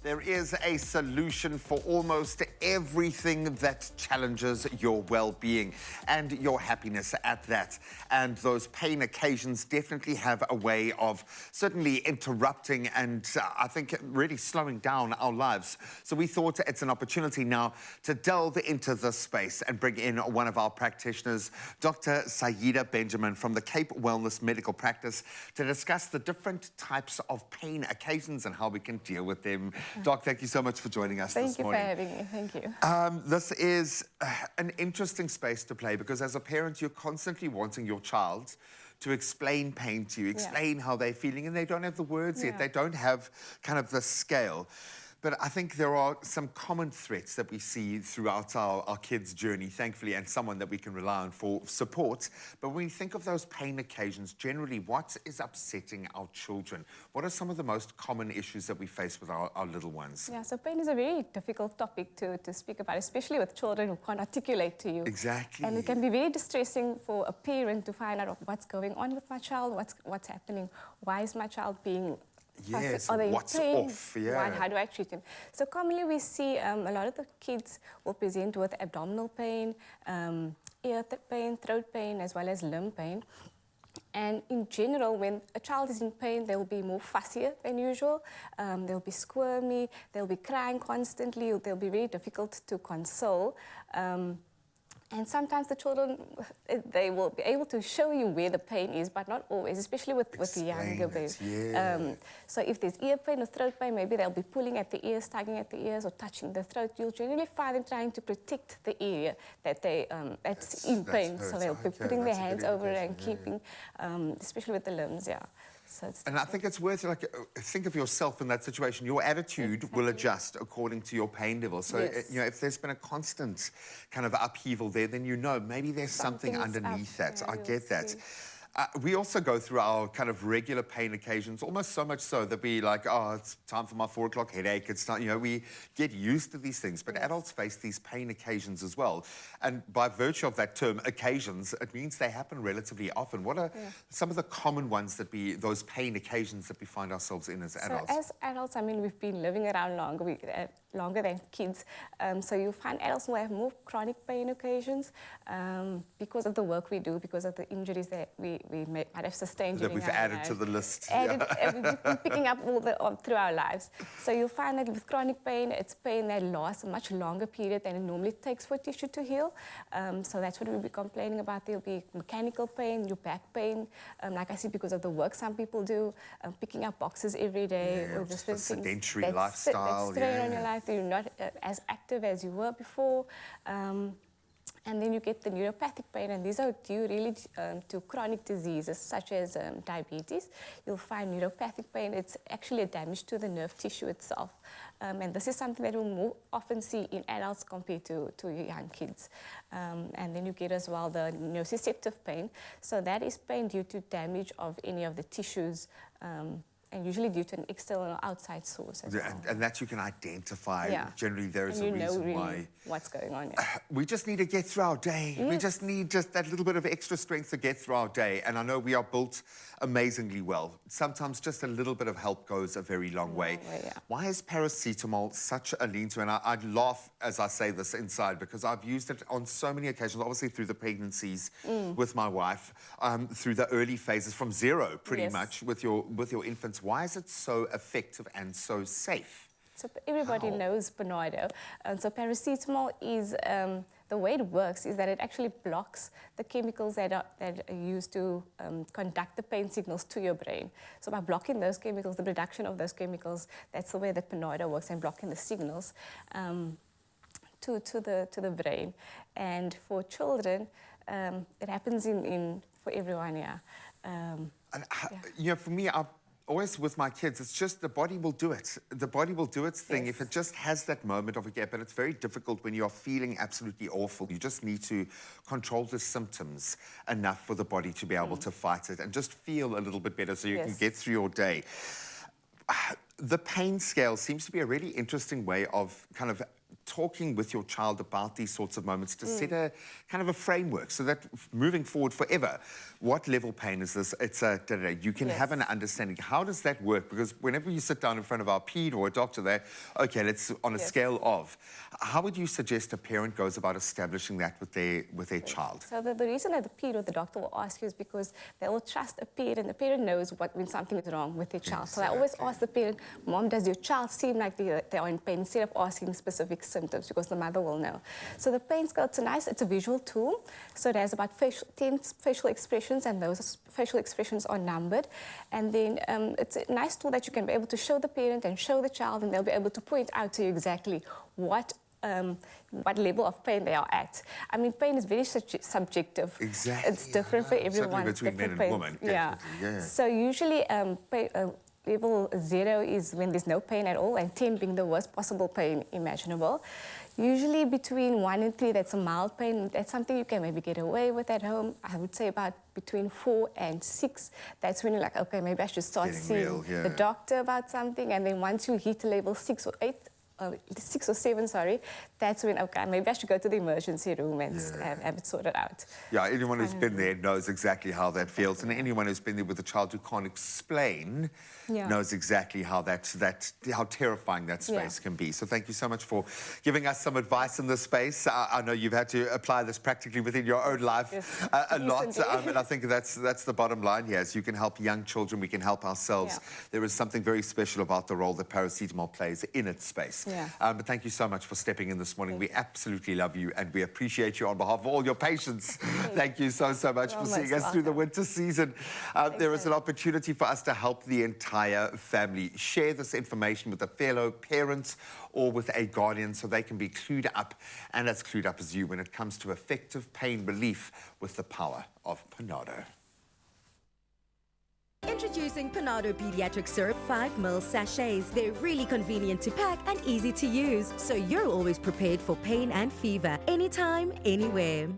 There is a solution for almost everything that challenges your well-being and your happiness at that. And those pain occasions definitely have a way of certainly interrupting and I think really slowing down our lives. So we thought it's an opportunity now to delve into this space and bring in one of our practitioners, Dr. Saida Benjamin from the Cape Wellness Medical Practice, to discuss the different types of pain occasions and how we can deal with them. Doc, thank you so much for joining us this morning. Thank you for having me. Thank you. This is an interesting space to play because as a parent, you're constantly wanting your child to explain pain to you, explain how they're feeling, and they don't have the words yet. They don't have kind of the scale. But I think there are some common threats that we see throughout our kids' journey, thankfully, and someone that we can rely on for support. But when we think of those pain occasions, generally, what is upsetting our children? What are some of the most common issues that we face with our little ones? Yeah, so pain is a very difficult topic to speak about, especially with children who can't articulate to you. Exactly. And it can be very distressing for a parent to find out what's going on with my child, what's happening, why is my child being... Yes, are they what's in pain? off? Yeah. How do I treat them? So commonly we see a lot of the kids will present with abdominal pain, ear pain, throat pain, as well as limb pain. And in general, when a child is in pain, they will be more fussier than usual. They'll be squirmy, they'll be crying constantly, they'll be very difficult to console. And sometimes the children, they will be able to show you where the pain is, but not always, especially with the younger babies. Yeah. So if there's ear pain or throat pain, maybe they'll be pulling at the ears, tugging at the ears, or touching the throat. You'll generally find them trying to protect the area that that's in pain. So they'll be putting their hands over it and keeping, especially with the limbs, So and I think it's worth, think of yourself in that situation. Your attitude will adjust according to your pain level. So, you know, if there's been a constant kind of upheaval there, then you know maybe there's something underneath that. I get that. We also go through our kind of regular pain occasions, almost so much so that we like, oh, it's time for my 4 o'clock headache. It's time, you know, we get used to these things. But adults face these pain occasions as well. And by virtue of that term, occasions, it means they happen relatively often. What are some of the common ones that those pain occasions that we find ourselves in as adults? So as adults, I mean, we've been living around longer than kids. So you find adults who have more chronic pain occasions because of the work we do, because of the injuries that we might have sustained that we've added to the list. We've been picking up all through our lives. So you'll find that with chronic pain, it's pain that lasts a much longer period than it normally takes for tissue to heal. So that's what we'll be complaining about. There'll be mechanical pain, your back pain, like I see because of the work some people do, picking up boxes every day. Or just a sedentary lifestyle. That's strain on your life. You're not as active as you were before. And then you get the neuropathic pain, and these are due really to chronic diseases such as diabetes. You'll find neuropathic pain. It's actually a damage to the nerve tissue itself. And this is something that we'll more often see in adults compared to young kids. And then you get as well the nociceptive pain. So that is pain due to damage of any of the tissues, and usually due to an external or outside source as well. And that you can identify. Generally, there is a reason really why. What's going on. We just need to get through our day. We just need that little bit of extra strength to get through our day. And I know we are built amazingly well. Sometimes just a little bit of help goes a very long way. Why is paracetamol such a lean-to? And I laugh as I say this inside because I've used it on so many occasions, obviously through the pregnancies with my wife, through the early phases from zero, pretty much, with your infants. Why is it so effective and so safe? So everybody knows PANADO. So paracetamol is, the way it works is that it actually blocks the chemicals that are used to conduct the pain signals to your brain. So by blocking those chemicals, the production of those chemicals, that's the way that PANADO works, and blocking the signals to the brain. And for children, it happens for everyone, You know, for me, always with my kids, it's just the body will do it. The body will do its thing if it just has that moment of a gap. But it's very difficult when you're feeling absolutely awful. You just need to control the symptoms enough for the body to be able to fight it and just feel a little bit better so you can get through your day. The pain scale seems to be a really interesting way of kind of talking with your child about these sorts of moments to set a kind of a framework so that moving forward forever, what level pain is this? It's a you can have an understanding. How does that work? Because whenever you sit down in front of our ped or a doctor, they're, okay, let's on a scale of. How would you suggest a parent goes about establishing that with their child? So the reason that the ped or the doctor will ask you is because they will trust a parent. The parent knows when something is wrong with their child. So I always ask the parent, Mom, does your child seem like they are in pain, instead of asking specific symptoms, because the mother will know. So the pain scale, it's a visual tool. So it has about 10 facial expressions, and those facial expressions are numbered. And then it's a nice tool that you can be able to show the parent and show the child, and they'll be able to point out to you exactly what level of pain they are at. I mean, pain is very subjective. Exactly. It's different for everyone. Certainly between men and women. Yeah. So usually level 0 is when there's no pain at all, and 10 being the worst possible pain imaginable. Usually between 1 and 3, that's a mild pain. That's something you can maybe get away with at home. I would say about between 4 and 6, that's when you're like, okay, maybe I should start seeing the doctor about something. And then once you hit level 6 or 8, 6 or 7, sorry, that's when, okay, maybe I should go to the emergency room and have it sorted out. Yeah, anyone who's been there knows exactly how that feels. And anyone who's been there with a child who can't explain knows exactly how how terrifying that space can be. So thank you so much for giving us some advice in this space. I know you've had to apply this practically within your own life a lot. And I think that's the bottom line here. Is you can help young children, we can help ourselves. There is something very special about the role that paracetamol plays in its space. But thank you so much for stepping in this morning. We absolutely love you, and we appreciate you on behalf of all your patients. Thank you so much for seeing us through the winter season. There is an opportunity for us to help the entire family. Share this information with a fellow parent or with a guardian so they can be clued up, and as clued up as you, when it comes to effective pain relief with the power of PANADO. Introducing PANADO Pediatric Syrup 5 ml sachets. They're really convenient to pack and easy to use, so you're always prepared for pain and fever, anytime, anywhere.